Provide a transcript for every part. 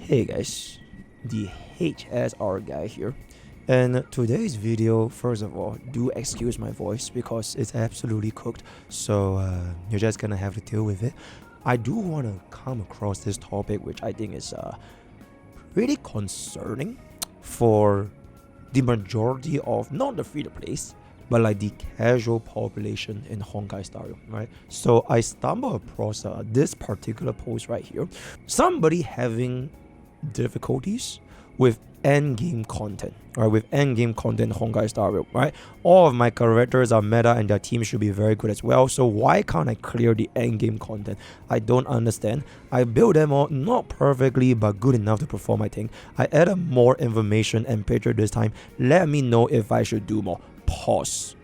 Hey guys, the HSR guy here, and today's video, first of all, do excuse my voice because it's absolutely cooked, so you're just gonna have to deal with it. I do want to come across this topic which I think is pretty concerning for the majority of not the free-to-plays but like the casual population in Honkai style, right? So I stumbled across this particular post right here. Somebody having difficulties with endgame content, right? With endgame content Honkai style, right? All of my characters are meta and their team should be very good as well. So why can't I clear the endgame content? I don't understand. I built them all not perfectly but good enough to perform my thing. I added more information and picture this time. Let me know if I should do more. Pause.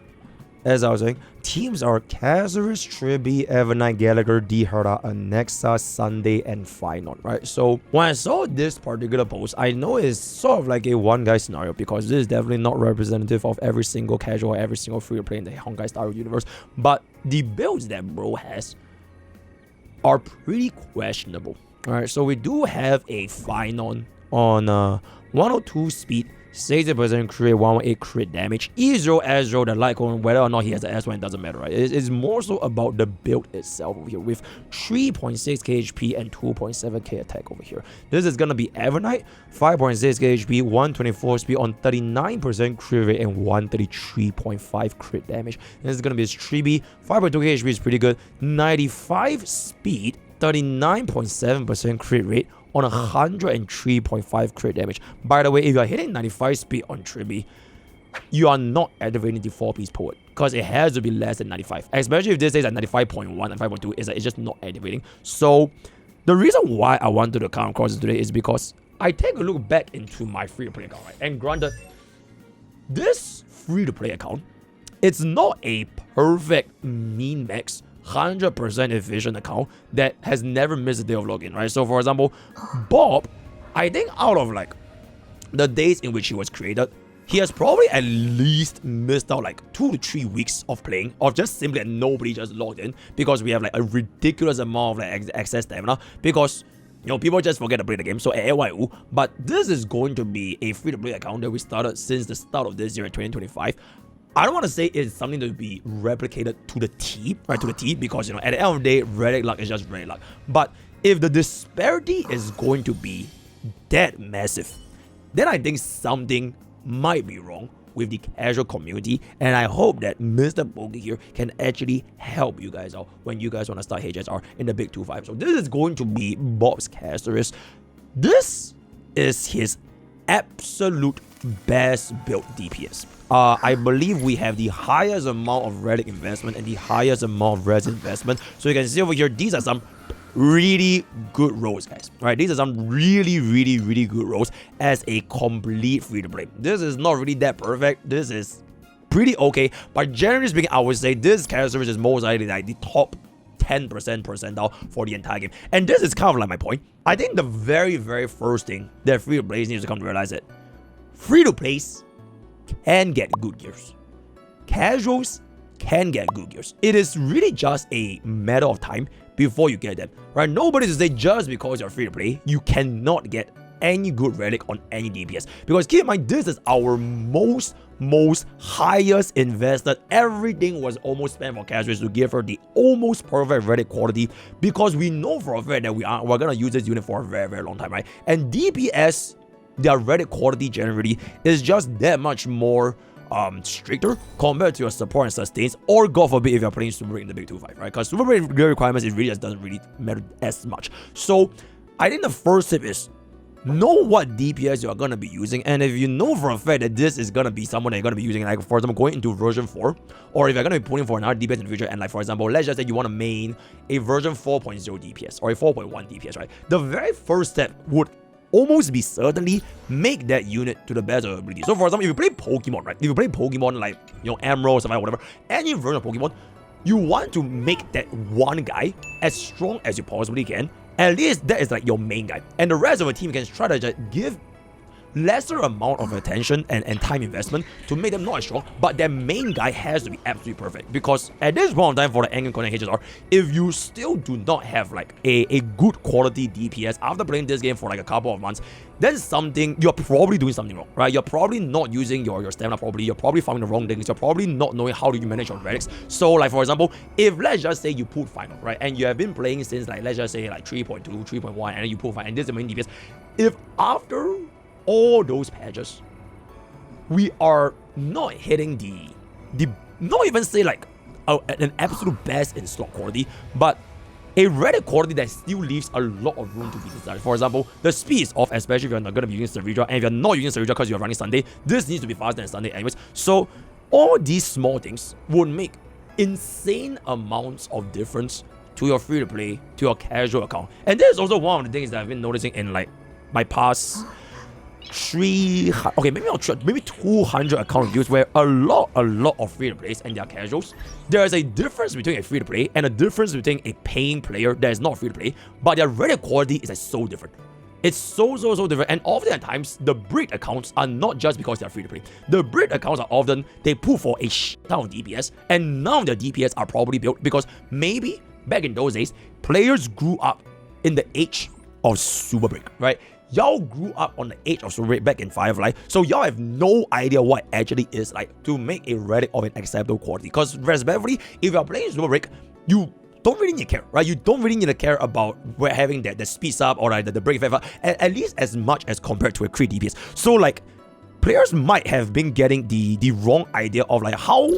As I was saying, teams are Kazarus, Tribi, Evernight, Gallagher, D-Herda, Anexa, Sunday, and Final, right? So when I saw this particular post, I know it's sort of like a one-guy scenario because this is definitely not representative of every single casual, every single free-to-play in the Honkai style universe. But the builds that bro has are pretty questionable. Alright, so we do have a Final on 102 speed, 60% crit, 118 crit damage, E0, S0, the light cone, whether or not he has the S1, doesn't matter, right? It's more so about the build itself over here with 3.6 HP and 2.7k attack over here. This is gonna be Evernight, 5.6 HP, 124 speed on 39% crit rate and 133.5 crit damage. This is gonna be his Tribi, 5.2k HP is pretty good, 95 speed, 39.7% crit rate on 103.5 crit damage. By the way, if you are hitting 95 speed on Tribi, you are not activating the 4-piece poet because it has to be less than 95. Especially if this is at 95.1 and 5.2, it's just not activating. So the reason why I wanted to come across this today is because I take a look back into my free-to-play account, right? And granted, this free-to-play account, it's not a perfect mean max 100% efficient account that has never missed a day of login, right? So for example, Bob, I think out of like the days in which he was created, he has probably at least missed out like 2 to 3 weeks of playing, or just simply that nobody just logged in because we have like a ridiculous amount of like excess stamina because people just forget to play the game. So AYU, but this is going to be a free-to-play account that we started since the start of this year in 2025. I don't want to say it's something to be replicated to the T, right? To the T, because at the end of the day, Relic luck is just Relic luck. But if the disparity is going to be that massive, then I think something might be wrong with the casual community, and I hope that MrPokke here can actually help you guys out when you guys want to start HSR in the big 2-5. So this is going to be Bob's Kazarus. This is his absolute best built DPS. I believe we have the highest amount of relic investment and the highest amount of res investment. So you can see over here, these are some really good roles, guys. Right? These are some really good roles as a complete free-to-play. This is not really that perfect. This is pretty okay. But generally speaking, I would say this Kazarus is most likely like the top 10% percentile for the entire game. And this is kind of like my point. I think the very first thing that free-to-plays needs to come to realize it. Free-to-plays can get good gears. Casuals can get good gears. It is really just a matter of time before you get them, right? Nobody to say just because you're free to play, you cannot get any good relic on any DPS. Because keep in mind, this is our most highest invested. Everything was almost spent for Kazarus to give her the almost perfect relic quality because we know for a fact that we're gonna use this unit for a very long time, right? And DPS, their relic quality generally is just that much more stricter compared to your support and sustains, or God forbid if you're playing super in the big 2-5, right? Because super requirements, it really just doesn't really matter as much. So I think the first tip is know what DPS you are gonna be using, and if you know for a fact that this is gonna be someone that you're gonna be using, like for example going into version 4, or if you're gonna be putting for another DPS in the future, and like for example, let's just say you want to main a version 4.0 DPS or a 4.1 DPS, right? The very first step would almost be certainly make that unit to the best of your ability. So for example, if you play Pokemon, right? If you play Pokemon like, Emerald, Sapphire, whatever, any version of Pokemon, you want to make that one guy as strong as you possibly can. At least that is like your main guy. And the rest of the team can try to just give lesser amount of attention and time investment to make them not as strong, but their main guy has to be absolutely perfect. Because at this point in time for the endgame content HSR, if you still do not have like a good quality DPS after playing this game for like a couple of months, then you're probably doing something wrong, right? You're probably not using your stamina properly, you're probably farming the wrong things, you're probably not knowing how do you manage your relics. So like for example, if let's just say you put final, right, and you have been playing since like let's just say like 3.2, 3.1, and then you put final, and this is the main DPS. If after all those patches, we are not hitting the not even say like an absolute best in slot quality, but a relic quality that still leaves a lot of room to be desired. For example, the speed is off, especially if you're not going to be using Saridra, and if you're not using Saridra because you're running Sunday, this needs to be faster than Sunday anyways. So all these small things would make insane amounts of difference to your free-to-play, to your casual account. And this is also one of the things that I've been noticing in like my past maybe 200 account reviews, where a lot of free-to-plays and their casuals, there is a difference between a free-to-play and a difference between a paying player that is not free-to-play, but their relic quality is like so different. It's so different, and oftentimes the brick accounts are not just because they're free to play. The brick accounts are often they put for a shit ton of DPS, and now the DPS are probably built because maybe back in those days players grew up in the age of Super Brick, right? Y'all grew up on the age of Super Brick back in Firefly, so y'all have no idea what it actually is like to make a relic of an acceptable quality. Because respectively, if you're playing Super Brick, you don't really need to care, right? You don't really need to care about we're having the speed up or like the break favor, at least as much as compared to a crit DPS. So like players might have been getting the wrong idea of like how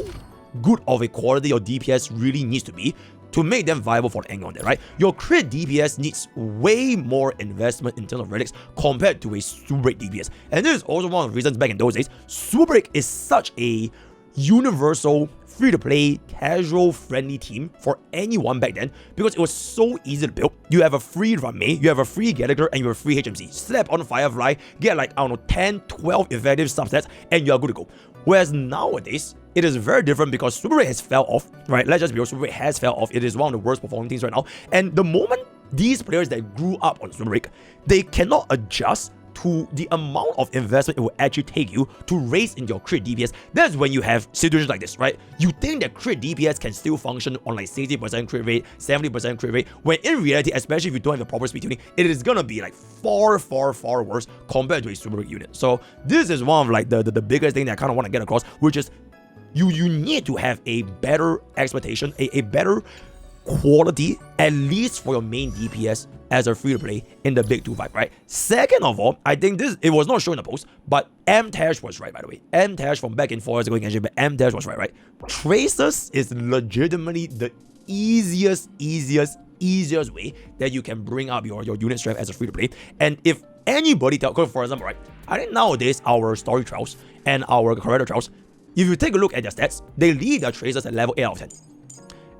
good of a quality your DPS really needs to be to make them viable for the angle on that, right? Your crit DPS needs way more investment in terms of relics compared to a Super Break DPS. And this is also one of the reasons back in those days, Super Break is such a universal, free-to-play, casual-friendly team for anyone back then because it was so easy to build. You have a free Ramei, you have a free Gallagher, and you have a free HMC. Slap on Firefly, get like, I don't know, 10, 12 effective subsets, and you're good to go. Whereas nowadays, it is very different because Super Break has fell off, right? Let's just be real, Super Break has fell off. It is one of the worst performing teams right now. And the moment these players that grew up on Super Break, they cannot adjust to the amount of investment it will actually take you to raise in your crit DPS, that's when you have situations like this, right? You think that crit DPS can still function on like 60% crit rate, 70% crit rate, when in reality, especially if you don't have a proper speed tuning, it is gonna be like far worse compared to a Super Break unit. So this is one of like the biggest thing that I kind of want to get across, which is you need to have a better expectation, a better quality, at least for your main DPS as a free-to-play in the big 2-5, right? Second of all, I think it was not shown in the post, but M-Tash was right, by the way. M-Tash from back in 4 years ago in Genshin, but M-Tash was right? Traces is legitimately the easiest way that you can bring up your unit strength as a free-to-play. And if anybody for example, right, I think nowadays our story trials and our character trials, if you take a look at their stats, they leave their Traces at level 8 out of 10.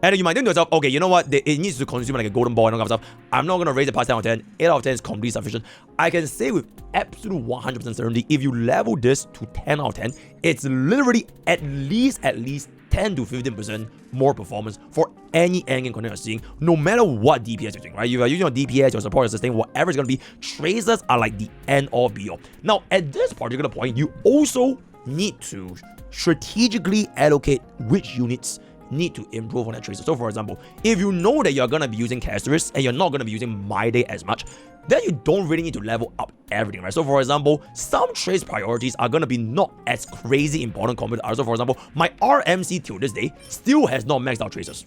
And you might think to yourself, okay, you know what, it needs to consume like a golden ball and all that stuff. I'm not going to raise it past 10 out of 10. 8 out of 10 is completely sufficient. I can say with absolute 100% certainty, if you level this to 10 out of 10, it's literally at least 10 to 15% more performance for any endgame content you're seeing, no matter what DPS you're doing, right? If you're using your DPS, your support, your sustain, whatever it's going to be, Traces are like the end all be all. Now, at this particular point, you also need to strategically allocate which units need to improve on that Tracer. So for example, if you know that you're gonna be using Casterus and you're not gonna be using My Day as much, then you don't really need to level up everything, right? So for example, some trace priorities are gonna be not as crazy important compared to others. So for example, my RMC till this day still has not maxed out Tracers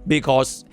because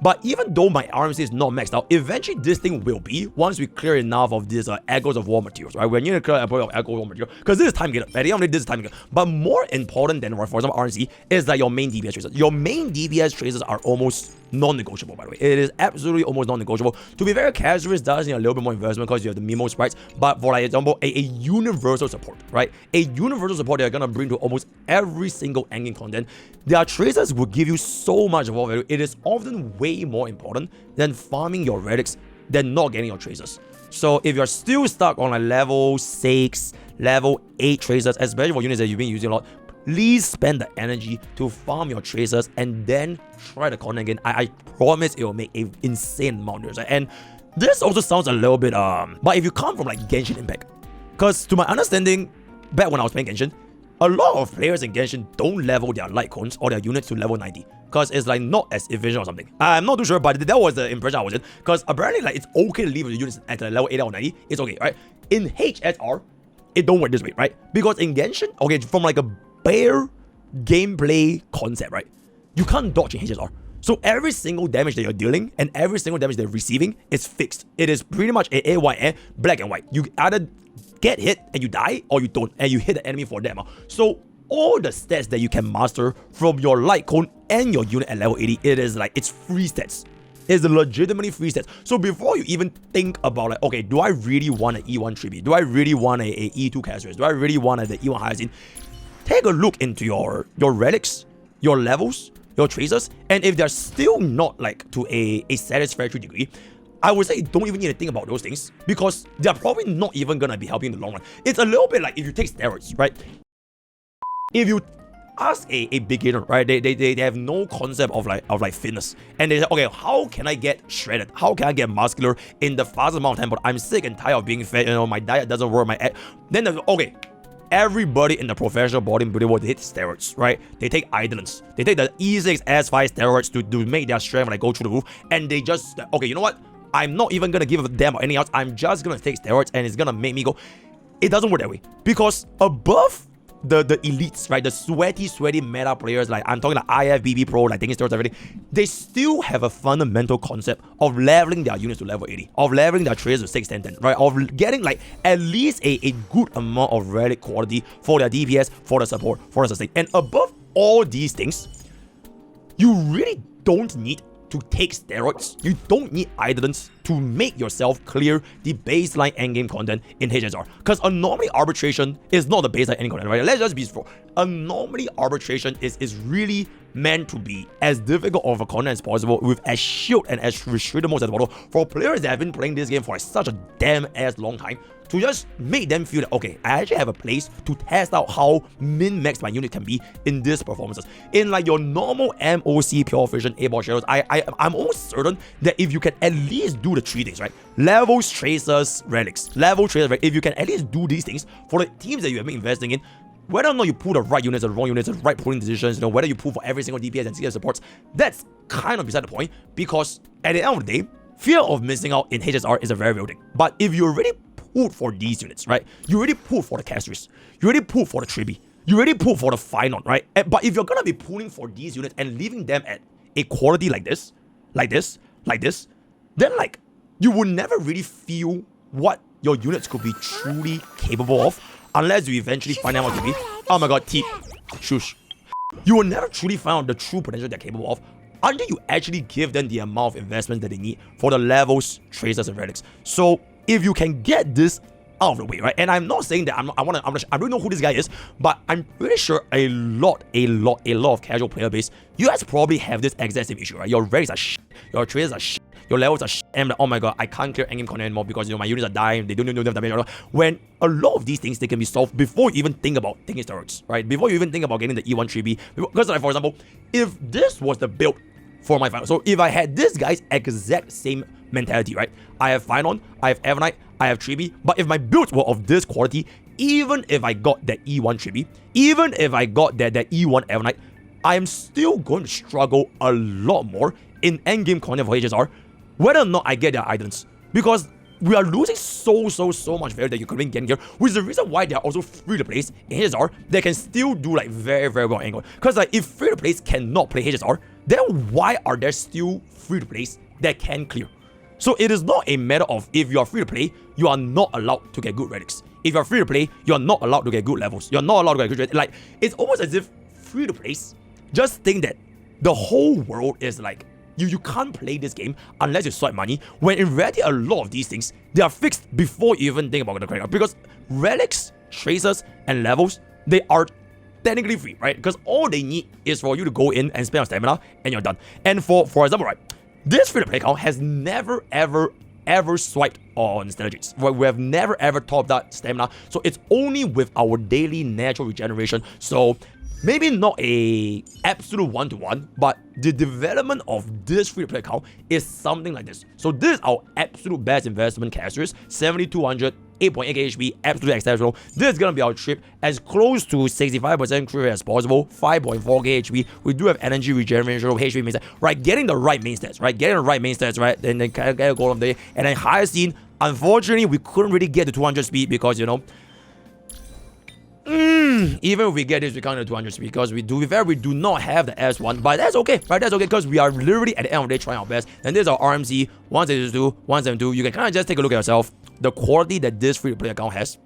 but even though my RMC is not maxed out, eventually this thing will be once we clear enough of these Echoes of War materials, right? We're near to clear a point of Echo of War material because this is time getter. At the end of the day, this is time getter. But more important than, for example, RMC is that your main DPS Tracers. Your main DPS Tracers are almost non-negotiable, by the way. It is absolutely almost non-negotiable. To be very casual, does need a little bit more investment because you have the Mimo sprites, but for like example, a universal support, right? A universal support they're gonna bring to almost every single endgame content. Their Tracers will give you so much war value. It is often way more important than farming your relics than not getting your Tracers. So if you're still stuck on like level 6, level 8 Tracers, especially for units that you've been using a lot, please spend the energy to farm your Tracers and then try the content again. I promise it will make an insane amount of years. And this also sounds a little bit but if you come from like Genshin Impact, Because to my understanding, back when I was playing Genshin, a lot of players in Genshin don't level their light cones or their units to level 90. Because it's like not as efficient or something. I'm not too sure, but that was the impression I was in. Because apparently like it's okay to leave the units at the level 80 or 90. It's okay, right? In HSR, it don't work this way, right? Because in Genshin, okay, from like a bare gameplay concept, right? You can't dodge in HSR. So every single damage that you're dealing and every single damage that you're receiving is fixed. It is pretty much a black and white. You either get hit and you die, or you don't, and you hit the enemy for that amount. So all the stats that you can master from your light cone and your unit at level 80, it is like, it's free stats. It's legitimately free stats. So before you even think about like, okay, do I really want an E1 tribute? Do I really want a E2 Castris? Do I really want the E1 Hyacinth? Take a look into your relics, your levels, your tracers, and if they're still not like to a satisfactory degree, I would say you don't even need to think about those things, because they're probably not even gonna be helping in the long run. It's a little bit like if you take steroids, right? If you ask a beginner, right, they have no concept of like fitness, and they say, okay, how can I get shredded? How can I get muscular in the fastest amount of time? But I'm sick and tired of being fat. You know, my diet doesn't work. Then okay. Everybody in the professional bodybuilding world, they hit steroids, right? They take Eidolons. They take the E6, S5 steroids to make their strength like go through the roof. And they just, okay, you know what? I'm not even going to give a damn or anything else. I'm just going to take steroids and it's going to make me go. It doesn't work that way. Because above the elites, right? The sweaty meta players, like I'm talking like IFBB Pro, like taking steroids, everything. They still have a fundamental concept of leveling their units to level 80, of leveling their traders to 6, 10, 10, right? Of getting like at least a good amount of relic quality for their DPS, for the support, for the sustain. And above all these things, you really don't need to take steroids. You don't need Eidolons to make yourself clear the baseline endgame content in HSR. Because anomaly arbitration is not the baseline endgame content, right? Let's just be straight. Anomaly arbitration is really meant to be as difficult of a content as possible, with as shield and as restricted modes as possible, for players that have been playing this game for such a damn ass long time, to just make them feel that, okay, I actually have a place to test out how min-max my unit can be in these performances. In like your normal MOC pure vision A-ball shadows, I'm almost certain that if you can at least do the 3 things, right? Levels, tracers, relics. Level, tracers, right? If you can at least do these things for the teams that you have been investing in, whether or not you pull the right units or the wrong units, the right pulling decisions, you know, whether you pull for every single DPS and CS supports, that's kind of beside the point, because at the end of the day, fear of missing out in HSR is a very real thing. But if you already pulled for these units, right? You already pulled for the Castris, you already pulled for the Tribi, you already pulled for the Final, right? But if you're gonna be pulling for these units and leaving them at a quality like this, then like you will never really feel what your units could be truly capable of, unless you eventually find out what to be. Oh my god, T. Shush. You will never truly find out the true potential they're capable of until you actually give them the amount of investment that they need for the levels, tracers, and relics. So if you can get this out of the way, right? And I'm not saying that I don't know who this guy is, but I'm pretty sure a lot of casual player base, you guys probably have this exact same issue, right? Your relics are shit, your tracers are shit, your levels are shit, and oh my god, I can't clear endgame content anymore because, you know, my units are dying, they don't have damage. When a lot of these things, they can be solved before you even think about taking steroids, right? Before you even think about getting the E1 3B. Because like, for example, if this was the build for my final, so if I had this guy's exact same mentality, right? I have Finon, I have Evernight, I have 3B, but if my builds were of this quality, even if I got that E1 3B, even if I got that E1 Evernight, I am still going to struggle a lot more in endgame content for HSR, whether or not I get their Eidolons. Because we are losing so much value that you could get here, which is the reason why they are also free to play in HSR. They can still do like very well angle. Because like if free to plays cannot play HSR, then why are there still free to plays that can clear? So it is not a matter of if you are free to play, you are not allowed to get good relics. If you are free to play, you are not allowed to get good levels. You are not allowed to get good relics. Like, it's almost as if free to plays just think that the whole world is like, you can't play this game unless you swipe money, when in reality a lot of these things, they are fixed before you even think about the credit. Because relics, tracers, and levels, they are technically free, right? Because all they need is for you to go in and spend on stamina and you're done. And for example, right, this free to play account has never ever swiped on strategies. We have never ever topped that stamina, so it's only with our daily natural regeneration. So maybe not a absolute one-to-one, but the development of this free to play account is something like this. So this is our absolute best investment casters, 7200 8.8 HP, absolutely exceptional. This is gonna be our trip as close to 65% crit rate as possible. 5.4k HP. We do have energy regeneration, HP main stats, right? Getting the right main stats, right? Getting the right main stats, right? Then get a goal of the day. And then higher scene. Unfortunately, we couldn't really get to 200 speed because, you know, even if we get this, we can't do 200 speed because we do not have the S1, but that's okay, right? That's okay because we are literally at the end of the day trying our best. And this is our RMC 172, 172. You can kind of just take a look at yourself, the quality that this free-to-play account has.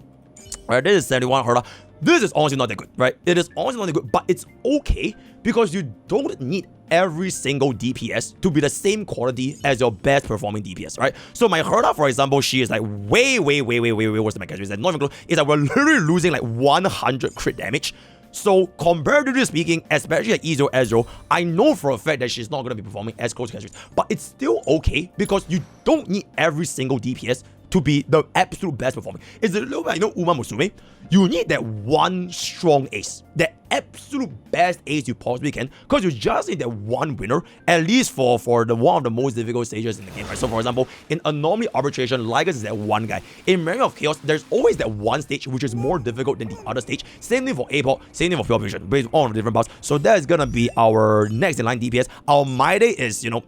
Right, this is 71 Herda. This is honestly not that good, right? It is honestly not that good, but it's okay because you don't need every single DPS to be the same quality as your best performing DPS, right? So my Herda, for example, she is like way worse than my Catcher. It's like not even close. It's like we're literally losing like 100 crit damage. So comparatively speaking, especially at E0 S0, I know for a fact that she's not going to be performing as close to Catcher, but it's still okay because you don't need every single DPS to be the absolute best performing. It's a little bit, you know, Uma Musume. You need that one strong ace, that absolute best ace you possibly can, because you just need that one winner, at least for the one of the most difficult stages in the game, right? So for example, in Anomaly Arbitration, Lycus is that one guy. In Memory of Chaos, there's always that one stage which is more difficult than the other stage. Same thing for APOC, same thing for Pure Vision, based on the different buffs. So that is gonna be our next in line DPS. Our Maide is, you know,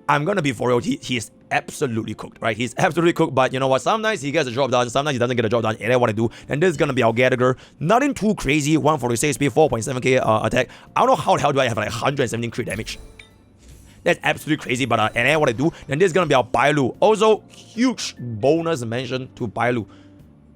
I'm gonna be for real, he is absolutely cooked, right? He's absolutely cooked, but you know what? Sometimes he gets a job done, sometimes he doesn't get a job done, and I want to do. And this is gonna be our Gallagher. Nothing too crazy, 146 speed, 4.7k attack. I don't know how the hell do I have like 117 crit damage. That's absolutely crazy, but and I want to do. Then this is gonna be our Bailu. Also, huge bonus mention to Bailu.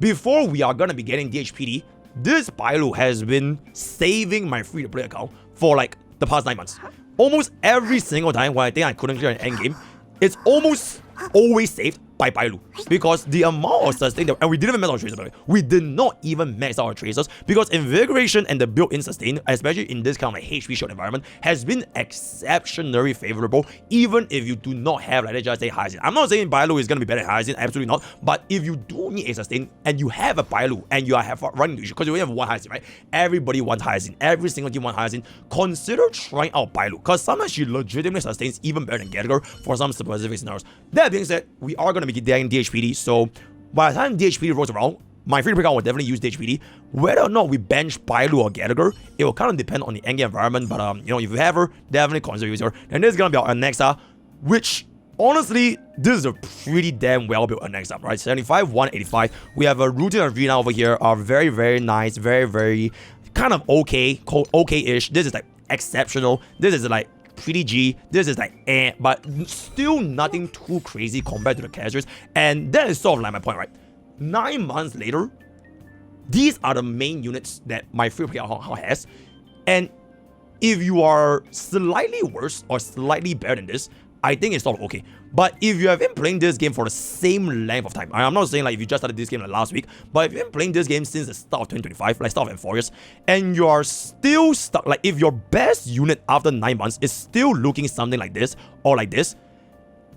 Before we are gonna be getting DHPD, this Bailu has been saving my free-to-play account for like the past 9 months. Almost every single time when I think I couldn't clear an endgame, it's almost always saved by Bailu, because the amount of sustain that, and we didn't even max our tracers, by the way. We did not even max out our tracers because invigoration and the built-in sustain, especially in this kind of like HP short environment, has been exceptionally favorable, even if you do not have, like, let's just say Hyacinth. I'm not saying Bailu is going to be better than Hyacinth, absolutely not, but if you do need a sustain and you have a Bailu and you are running the issue, because you only have one Hyacinth, right? Everybody wants Hyacinth, every single team wants Hyacinth. Consider trying out Bailu, because sometimes she legitimately sustains even better than Gallagher for some specific scenarios. That being said, we are going to be getting DHPD, so by the time DHPD rolls around, my free-to-play account will definitely use DHPD. Whether or not we bench Bailu or Gallagher, it will kind of depend on the endgame environment, but you know, if you have her, definitely consider using her. And this is going to be our Anexa, which honestly, this is a pretty damn well built Anexa, right? 75, 185. We have a Routine Arena over here, are very nice, very kind of okay-ish. This is like exceptional. This is like pretty G, this is like but still nothing too crazy compared to the characters, and that is sort of like my point, right? 9 months later, these are the main units that my free-to-play account has, and if you are slightly worse or slightly better than this, I think it's sort of okay. But if you have been playing this game for the same length of time, I'm not saying like if you just started this game like last week, but if you've been playing this game since the start of 2025, like start of Euphorius, and you are still stuck, like if your best unit after 9 months is still looking something like this or like this,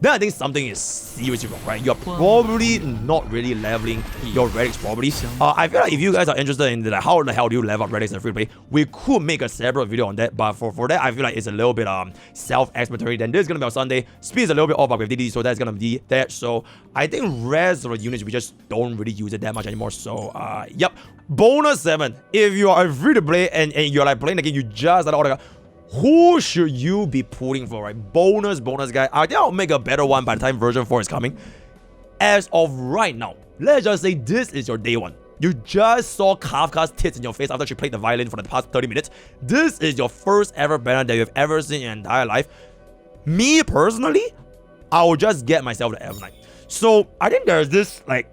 then I think something is seriously wrong, right? You're probably not really leveling your Relics properly. I feel like if you guys are interested in like how the hell do you level up Relics in free play, we could make a separate video on that, but for that, I feel like it's a little bit self-explanatory. Then this is gonna be on Sunday. Speed is a little bit off with DD, so that's gonna be that. So I think rest of the units, we just don't really use it that much anymore. So yep. Bonus 7. If you are free to play and you're like playing the game, you just like all the who should you be pulling for, right? Bonus guy. I think I'll make a better one by the time version 4 is coming. As of right now, let's just say this is your day 1. You just saw Kafka's tits in your face after she played the violin for the past 30 minutes. This is your first ever banner that you've ever seen in your entire life. Me personally, I will just get myself the F9. So I think there's this like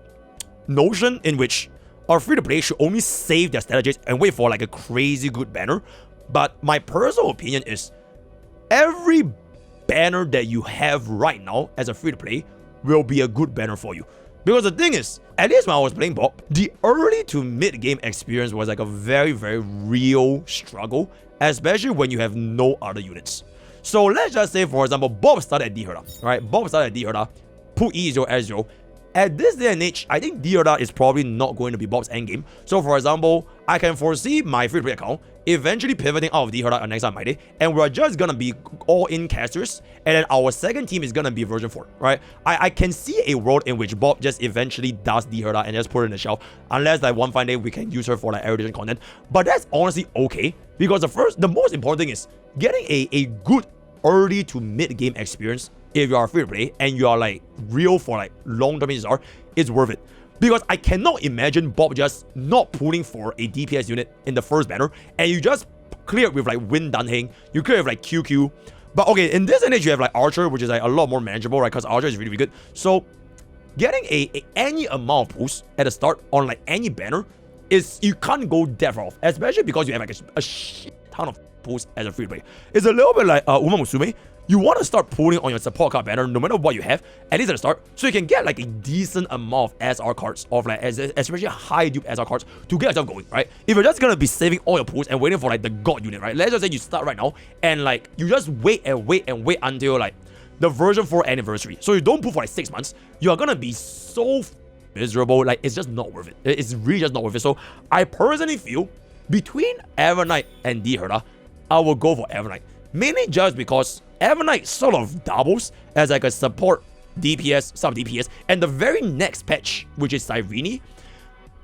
notion in which our free-to-play should only save their strategies and wait for like a crazy good banner. But my personal opinion is every banner that you have right now as a free-to-play will be a good banner for you. Because the thing is, at least when I was playing Bob, the early to mid-game experience was like a very real struggle, especially when you have no other units. So let's just say, for example, Bob started at D-Herda, right? Bob started at D-Herda, put E0 S0. At this day and age, I think D-Herda is probably not going to be Bob's endgame. So for example, I can foresee my free-to-play account eventually pivoting out of the Herda next time my day, and we're just gonna be all-in casters, and then our second team is gonna be version 4, right? I can see a world in which Bob just eventually does the Herda and just put it in the shelf, unless like one fine day we can use her for like erudition content. But that's honestly okay, because the most important thing is getting a good early to mid game experience. If you are free to play and you are like real for like long-term HSR, it's worth it. Because I cannot imagine Bob just not pulling for a DPS unit in the first banner, and you just clear it with like Win Dunheng, you clear it with like QQ. But okay, in this age you have like Archer, which is like a lot more manageable, right? Because Archer is really, really good. So getting any amount of pulls at the start on like any banner is, you can't go that far off, especially because you have like a shit ton of pulls as a free play. It's a little bit like Uma Musume. You want to start pulling on your support card banner no matter what you have, at least at the start, so you can get like a decent amount of SR cards, of like especially high dupe SR cards to get yourself going, right? If you're just gonna be saving all your pulls and waiting for like the god unit, right? Let's just say you start right now and like you just wait until like the version 4 anniversary. So you don't pull for like 6 months, you are gonna be so miserable, like it's just not worth it. It's really just not worth it. So I personally feel between Evernight and D Herda, I will go for Evernight. Mainly just because Evernight sort of doubles as like a support DPS, sub DPS, and the very next patch, which is Cyrene,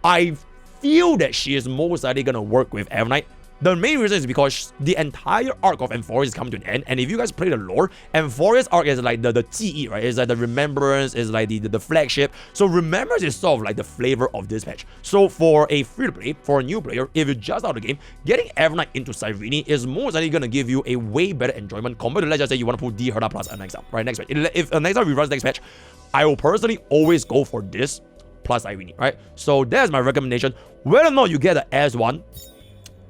I feel that she is most likely gonna work with Evernight. The main reason is because the entire arc of Amphorius is coming to an end, and if you guys play the lore, Amphorius arc is like the TE, right? It's like the Remembrance, is like the flagship. So Remembrance is sort of like the flavor of this patch. So for a free-to-play, for a new player, if you're just out of the game, getting Evernight into Cyrene is most likely gonna give you a way better enjoyment compared to, let's just say you want to put D Herda plus a next up, right? Next patch. If next time we run next patch, I will personally always go for this plus Cyrene, right? So that's my recommendation. Whether or not you get the S1,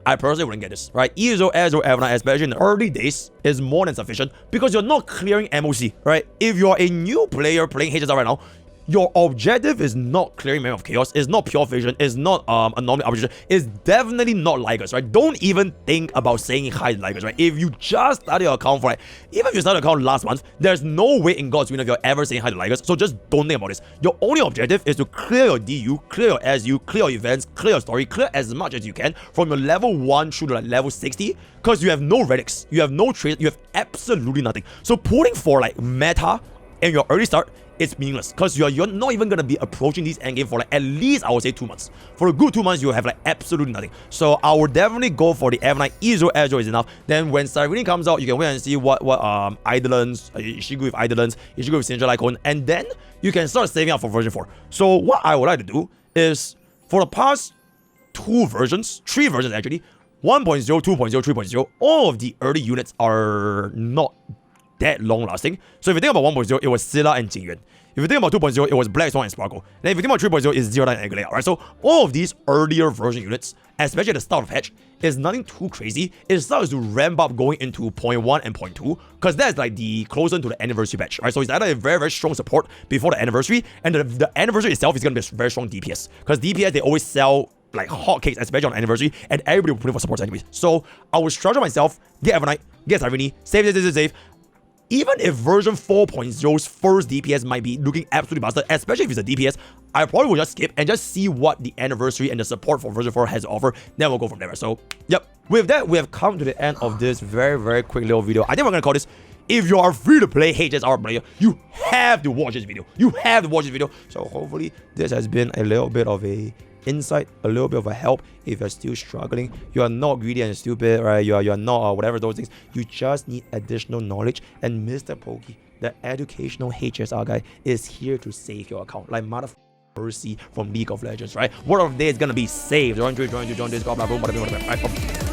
I personally wouldn't get this, right? ESO, Evernight, especially in the early days, is more than sufficient because you're not clearing MOC, right? If you're a new player playing HSR right now, your objective is not clearing Memory of Chaos, it's not Pure Vision, it's not Anomaly Arbitration, it's definitely not Ligers, right? Don't even think about saying hi to Ligers, right? If you just started your account for like, even if you started your account last month, there's no way in God's will of you're ever saying hi to Ligers, so just don't think about this. Your only objective is to clear your DU, clear your SU, clear your events, clear your story, clear as much as you can from your level 1 through to like level 60, because you have no relics, you have no trades, you have absolutely nothing. So putting for like meta in your early start, it's meaningless because you're not even gonna be approaching these endgame for like at least, I would say, 2 months. For a good 2 months, you have like absolutely nothing. So I would definitely go for the Evernight. ESO is enough. Then when Cyrene comes out, you can wait and see what Eidolons, is she good with Eidolons, is she good with Central Icon, and then you can start saving up for version 4. So what I would like to do is, for the past 3 versions actually, 1.0, 2.0, 3.0, all of the early units are not that long lasting. So if you think about 1.0, it was Scylla and Jingyuan. If you think about 2.0, it was Black Swan and Sparkle. Then if you think about 3.0, it's Zero and Agalea, right? So all of these earlier version units, especially at the start of patch, is nothing too crazy. It starts to ramp up going into 0.1 and 0.2, because that's like the closer to the anniversary patch, right? So it's either a very, very strong support before the anniversary, and the anniversary itself is going to be a very strong DPS, because DPS, they always sell like hotcakes, especially on anniversary, and everybody will put in for supports anyways. So I will structure myself, get Evernight, get Cyrene, save. Even if version 4.0's first DPS might be looking absolutely bastard, especially if it's a DPS, I probably will just skip and just see what the anniversary and the support for version 4 has to offer. Then we'll go from there. So, yep. With that, we have come to the end of this very, very quick little video. I think we're going to call this, if you are free to play HSR player, you have to watch this video. So hopefully this has been a little bit of a insight, a little bit of a help. If you're still struggling, you are not greedy and stupid, right? You're not whatever those things. You just need additional knowledge, and MrPokke, the educational HSR guy, is here to save your account like mother Percy from League of Legends, right? Word of the day is gonna be saved. Join this, blah blah blah, whatever.